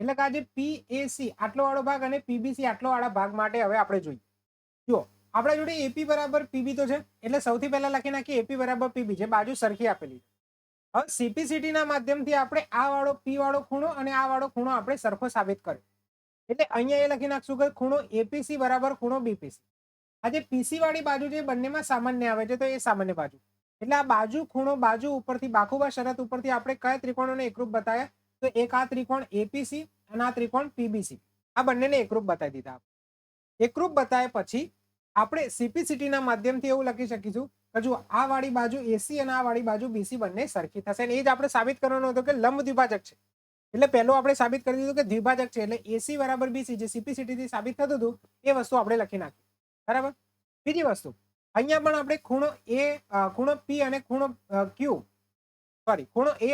A: એટલે કે આ જે પીએસી આટલો વાળો ભાગ અને પીબીસી આટલો વાળા ભાગ માટે હવે આપણે જોઈએ. જુઓ આપણા જોડે એપી બરાબર પીબી તો છે, એટલે સૌથી પહેલા લખી નાખીએ એપી બરાબર પીબી, જે બાજુ સરખી આપેલી છે. હવે સીપીસીટી ના માધ્યમથી આપણે આ વાળો પી વાળો ખૂણો અને આ વાળો ખૂણો આપણે સરખો સાબિત કર્યો. એટલે અહીંયા એ લખી નાખશું કે ખૂણો એપીસી બરાબર ખૂણો બીપીસી. આ જે પીસી વાળી બાજુ છે બંનેમાં સામાન્ય આવે છે, તો એ સામાન્ય બાજુ. એટલે આ બાજુ ખૂણો બાજુ ઉપરથી બાખુબા શરત ઉપરથી આપણે કયા ત્રિકોણોને એકરૂપ બતાવ્યા, તો એક આ ત્રિકોણ એપીસી અને આ ત્રિકોણ પીબીસી, આ બંનેને એકરૂપ બતાવી દીધા. એકરૂપ બતાવ્યા પછી આપણે સીપીસીટી ના માધ્યમથી એવું લખી શકીશું કે જો આ વાળી બાજુ એસી અને આ વાળી બાજુ બીસી બંને સરખી થશે. અને એ જ આપણે સાબિત કરવાનું હતું કે લંબ દ્વિભાજક છે. એટલે પહેલો આપણે સાબિત કરી દીધું કે દ્વિભાજક છે, એટલે એસી બરાબર બીસી જે સીપીસીટી થી સાબિત થતું હતું એ વસ્તુ આપણે લખી નાખી, બરાબર. બીજી વસ્તુ, અહીંયા પણ આપણે ખૂણો એ ખૂણો પી અને ખૂણો ક્યુ, સોરી ખૂણો એ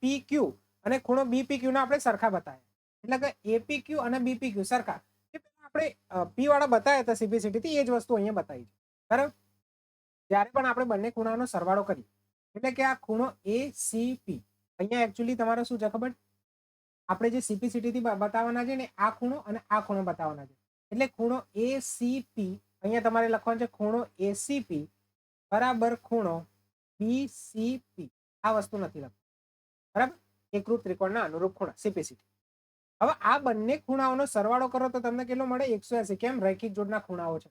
A: પી ક્યુ અને ખૂણો બીપી ક્યુ ના આપણે સરખા બતાવ્યા. એટલે કે એપી ક્યુ અને બીપી ક્યુ સરખા. આપણે પી વાળા બતાવ્યા હતા સીપીસીટી થી, એ જ વસ્તુ અહીંયા બતાવી છે, બરાબર. જ્યારે પણ આપણે બંને ખૂણાનો સરવાળો કરીએ, એટલે કે આ ખૂણો એસીપી, અહીંયા એકચ્યુઅલી તમારે શું છે ખબર, આપણે જે સીપીસીટી થી બતાવવાના છે ને આ ખૂણો અને આ ખૂણો બતાવવાના છે. એટલે ખૂણો એસીપી અહીંયા તમારે લખવાનું છે ખૂણો એસીપી બરાબર ખૂણો બીસીપી. આ વસ્તુ નથી લખવાની, બરાબર. એકરૂપ ત્રિકોણના અનુરૂપ ખૂણા સીપીસીટી. હવે આ બંને ખૂણાઓનો સરવાળો કરો તો તમને કેટલો મળે, 180. કેમ, રૈખિક જોડના ખૂણાઓ છે.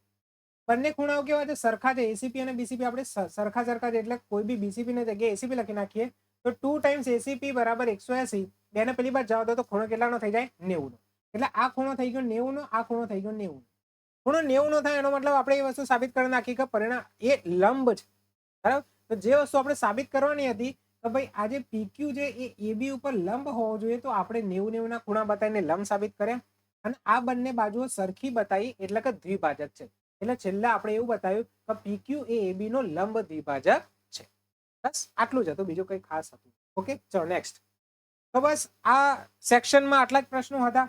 A: બંને ખૂણાઓ કેવા છે, સરખા છે. એસીપી અને બીસીપી આપણે સરખા સરખા છે, એટલે કોઈ બી બીસીપી ની જગ્યાએ એસીપી લખી નાખીએ તો 2 ટાઈમ્સ એસીપી બરાબર 180. બેને પેલી બાર જાવ તો ખૂણો કેટલાનો થઈ જાય, 90 નો. એટલે આ ખૂણો થઈ ગયો 90 નો, આ ખૂણો થઈ ગયો 90 નો. ખૂણો 90 નો થાય એનો મતલબ આપણે એ વસ્તુ સાબિત કરી નાખી કે પરિણામ એ લંબ છે, બરાબર. તો જે વસ્તુ આપણે સાબિત કરવાની હતી તો ભાઈ આ જે પીક્યુ છે એ એબી ઉપર લંબ હોવો જોઈએ, તો આપણે 90 ના ખૂણા બતાવીને લંબ સાબિત કર્યા. અને આ બંને બાજુઓ સરખી બતાવી એટલે કે દ્વિભાજક છે. એટલે છેલ્લે આપણે એવું બતાવ્યું કે પીક્યુ એ એબી નો લંબ દ્વિભાજક છે. બસ આટલું જ હતું, બીજું કંઈ ખાસ હતું. ઓકે, ચલો નેક્સ્ટ. તો બસ આ સેક્શનમાં આટલા જ પ્રશ્નો હતા,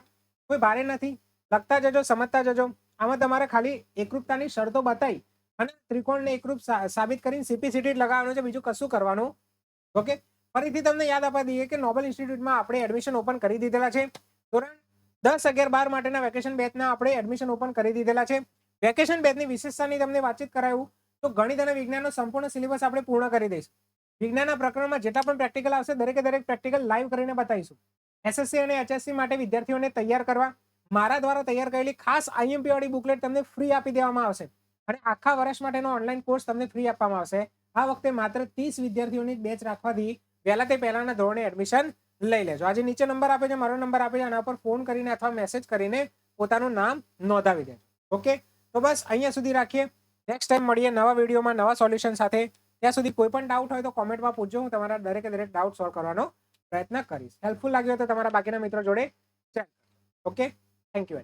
A: કોઈ ભારે નથી. લખતા જજો, સમજતા જજો. આમાં તમારે ખાલી એકરૂપતાની શરતો બતાવી અને ત્રિકોણને એકરૂપ સાબિત કરીને સીપીસીટી લગાવવાનું છે, બીજું કશું કરવાનું. ઓકે, ફરીથી તમને યાદ આપવા દઈએ કે નોબલ ઇન્સ્ટિટ્યૂટમાં આપણે એડમિશન ઓપન કરી દીધેલા છે. ધોરણ 10, 11, 12 માટેના વેકેશન બેચના આપણે એડમિશન ઓપન કરી દીધેલા છે. વેકેશન બેચની વિશેષતાની તમને વાતચીત કરાયું તો ગણિત અને વિજ્ઞાનનો સંપૂર્ણ સિલેબસ આપણે પૂર્ણ કરી દઈશું. વિજ્ઞાનના પ્રકરણમાં જેટલા પણ પ્રેક્ટિકલ આવશે દરેકે દરેક પ્રેક્ટિકલ લાઈવ કરીને બતાવીશું. એસએસસી અને એચએસસી માટે વિદ્યાર્થીઓને તૈયાર કરવા મારા દ્વારા તૈયાર કરેલી ખાસ આઈએમપી વાળી બુકલેટ તમને ફ્રી આપી દેવામાં આવશે અને આખા વર્ષ માટેનો ઓનલાઈન કોર્સ તમને ફ્રી આપવામાં આવશે. આ વખતે માત્ર 30 વિદ્યાર્થીઓની બેચ રાખવાથી વહેલા તે પહેલાના ધોરણે એડમિશન લઈ લેજો. આજે નીચે નંબર આપે છે, મારો નંબર આપે છે, આના પર ફોન કરીને અથવા મેસેજ કરીને પોતાનું નામ નોંધાવી દેજો. ઓકે, તો બસ અહીંયા સુધી રાખીએ. નેક્સ્ટ ટાઈમ મળીએ નવા વિડીયોમાં નવા સોલ્યુશન સાથે. ત્યાં સુધી કોઈ પણ ડાઉટ હોય તો કોમેન્ટમાં પૂછજો. હું તમારા દરેક ડાઉટ સોલ્વ કરવાનો પ્રયત્ન કરીશ. હેલ્પફુલ લાગ્યો તો તમારા બાકીના મિત્રો જોડે શેર કરજો. Okay, thank you.